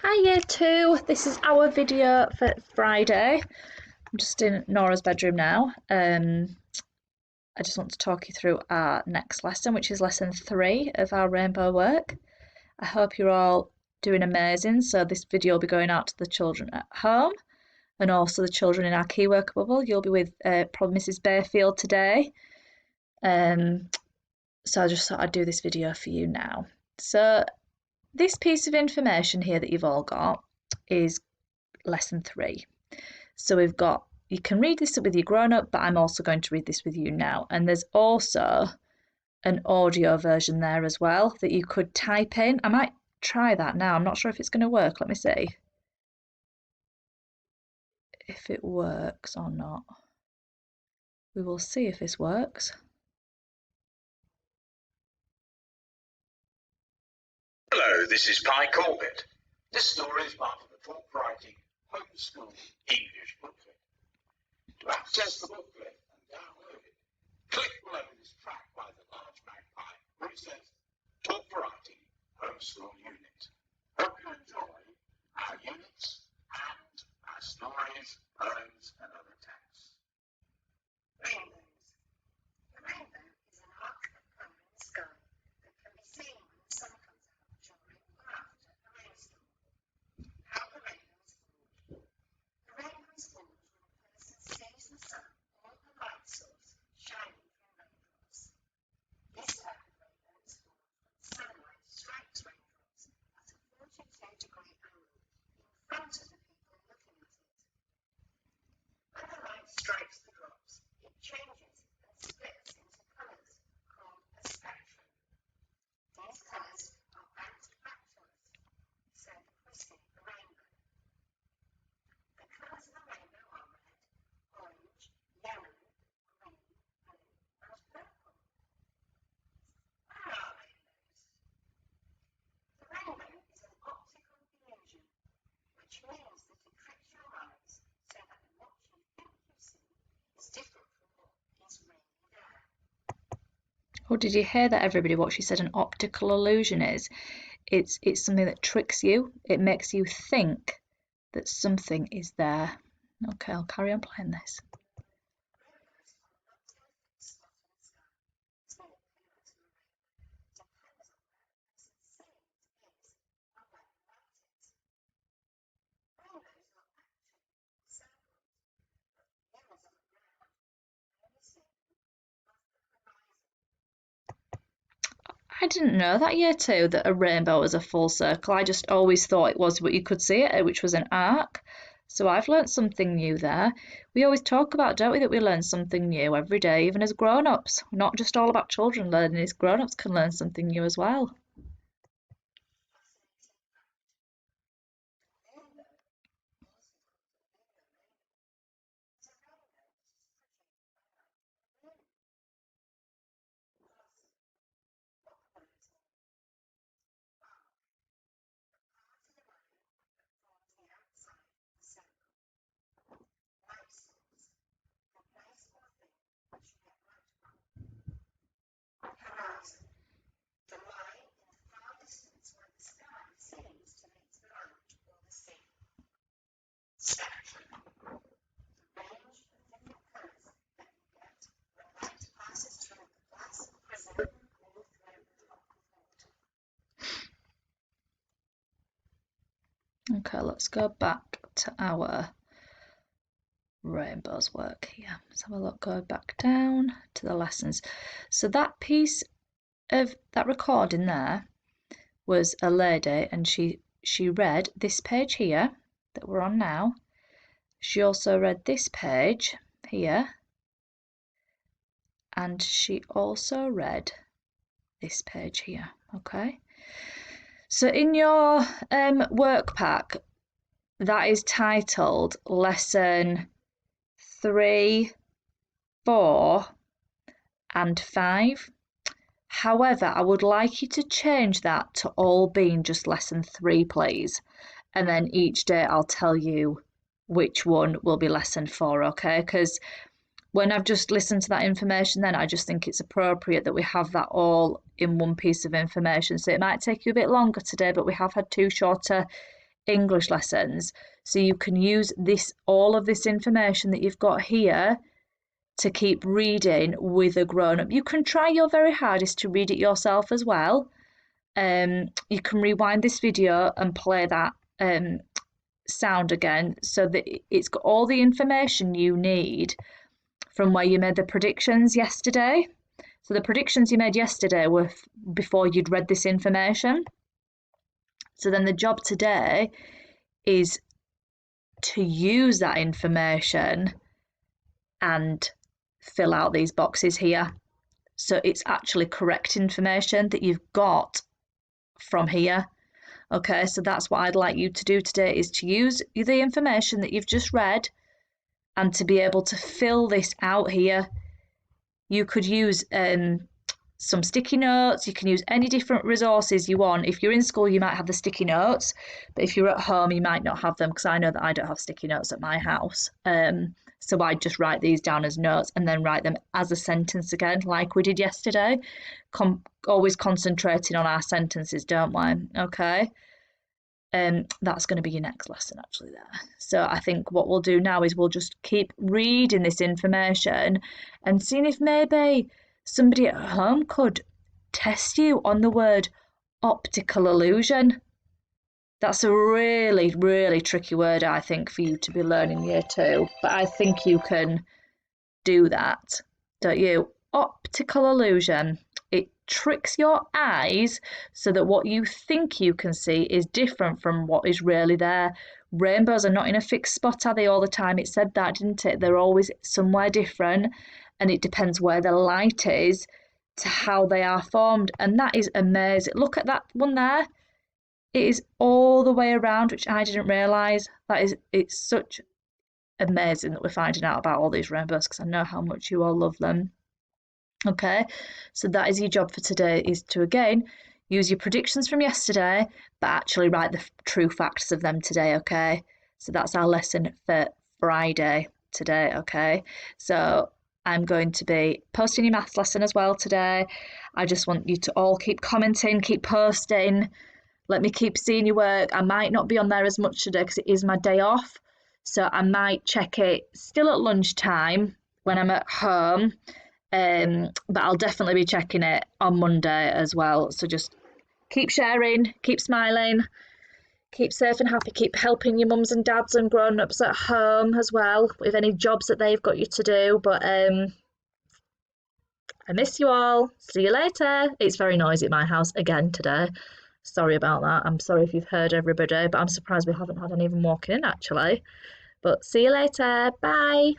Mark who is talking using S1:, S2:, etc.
S1: Hi Year 2, this is our video for Friday. I'm just in Nora's bedroom now. I just want to talk you through our next lesson, which is lesson 3 of our rainbow work. I hope you're all doing amazing. So this video will be going out to the children at home and also the children in our key worker bubble. You'll be with probably Mrs. Bayfield today. So I just thought I'd do this video for you now. So this piece of information here that you've all got is lesson 3. So we've got, you can read this with your grown up, but I'm also going to read this with you now. And there's also an audio version there as well that you could type in. I might try that now. I'm not sure if it's going to work. Let me see if it works or not. We will see if this works.
S2: Hello, this is Pi Corbett. This story is part of the Talk Writing Homeschool English booklet. To access the booklet and download it, click below this track by the large magpie where it says Talk Writing Homeschool Unit. Hope you enjoy our units and our stories, poems and other texts.
S3: Rainbows. The rainbow is an arc of colour in the sky that can be seen when the sun comes out during or after a rainstorm. How the rainbow is formed. The rainbow is formed when a person sees the sun or a light source shining from raindrops. This type of rainbow is formed when sunlight strikes raindrops at a 42-degree angle in front of the people looking at it. When the light strikes the drops, it changes and splits into colours called a spectrum. These colours are bounced back to us, so twisting the rainbow. The colours of the rainbow are red, orange, yellow, green, blue and purple. Where are rainbows? The rainbow is an optical illusion, which means that it tricks your eyes so that what you think you see is different from what is really there.
S1: Oh, did you hear that, everybody? What she said an optical illusion is? It's something that tricks you. It makes you think that something is there. Okay, I'll carry on playing this.
S3: Rainbows are not in a fixed spot in the sky. Small appearance of a rainbow depends on where the person seeing it is and when they light it. Rainbows are actually circles, but mirrors on the ground only see them above the horizon.
S1: I didn't know that Year 2 that a rainbow was a full circle. I just always thought it was what you could see it, which was an arc. So I've learnt something new there. We always talk about, don't we, that we learn something new every day, even as grown-ups. Not just all about children learning, as grown-ups can learn something new as well.
S3: Fascinating fact. The rainbow, also called the lunar rainbow, is a rainbow that is pretty by light of the moon. Awesome. What the word is called? Arc. The part of the rainbow that forms the outside of the circle. Light source. The place or thing which you get light from. Horizon. The line in the far distance where the sky seems to meet the land or the sea. Spectrum. The range of different colours that you get when light passes through a glass prism or through a drop of water.
S1: Okay, let's go back to our rainbows work here. Let's have a look, go back down to the lessons. So that piece of that recording there was a lady, and she read this page here that we're on now. She also read this page here, and she also read this page here. Okay, so in your work pack, that is titled lesson 3, 4 and 5. However, I would like you to change that to all being just lesson 3, please. And then each day I'll tell you which one will be lesson 4, okay? Because when I've just listened to that information, then I just think it's appropriate that we have that all in one piece of information. So it might take you a bit longer today, but we have had 2 shorter English lessons. So you can use all of this information that you've got here to keep reading with a grown-up. You can try your very hardest to read it yourself as well. You can rewind this video and play that sound again so that it's got all the information you need from where you made the predictions yesterday. So the predictions you made yesterday were before you'd read this information. So then the job today is to use that information and fill out these boxes here. So it's actually correct information that you've got from here. Okay, so that's what I'd like you to do today, is to use the information that you've just read and to be able to fill this out here. You could use some sticky notes. You can use any different resources you want. If you're in school, you might have the sticky notes, but if you're at home, you might not have them, because I know that I don't have sticky notes at my house. So I just write these down as notes and then write them as a sentence again, like we did yesterday. Always concentrating on our sentences, don't we? Okay. That's going to be your next lesson actually there. So I think what we'll do now is we'll just keep reading this information and seeing if maybe somebody at home could test you on the word optical illusion. That's a really, really tricky word, I think, for you to be learning year 2. But I think you can do that, don't you? Optical illusion. It tricks your eyes so that what you think you can see is different from what is really there. Rainbows are not in a fixed spot, are they, all the time? It said that, didn't it? They're always somewhere different, and it depends where the light is to how they are formed. And that is amazing. Look at that one there. It is all the way around, which I didn't realise. It's such amazing that we're finding out about all these rainbows, because I know how much you all love them. Okay, so that is your job for today, is to again use your predictions from yesterday, but actually write the true facts of them today. Okay, so that's our lesson for Friday today. Okay, so I'm going to be posting your maths lesson as well today. I just want you to all keep commenting, keep posting. Let me keep seeing your work. I might not be on there as much today because it is my day off. So I might check it still at lunchtime when I'm at home. But I'll definitely be checking it on Monday as well. So just keep sharing, keep smiling, keep safe and happy, keep helping your mums and dads and grown-ups at home as well with any jobs that they've got you to do. But I miss you all. See you later. It's very noisy at my house again today. Sorry about that. I'm sorry if you've heard everybody, but I'm surprised we haven't had any of them walking in actually. But see you later. Bye.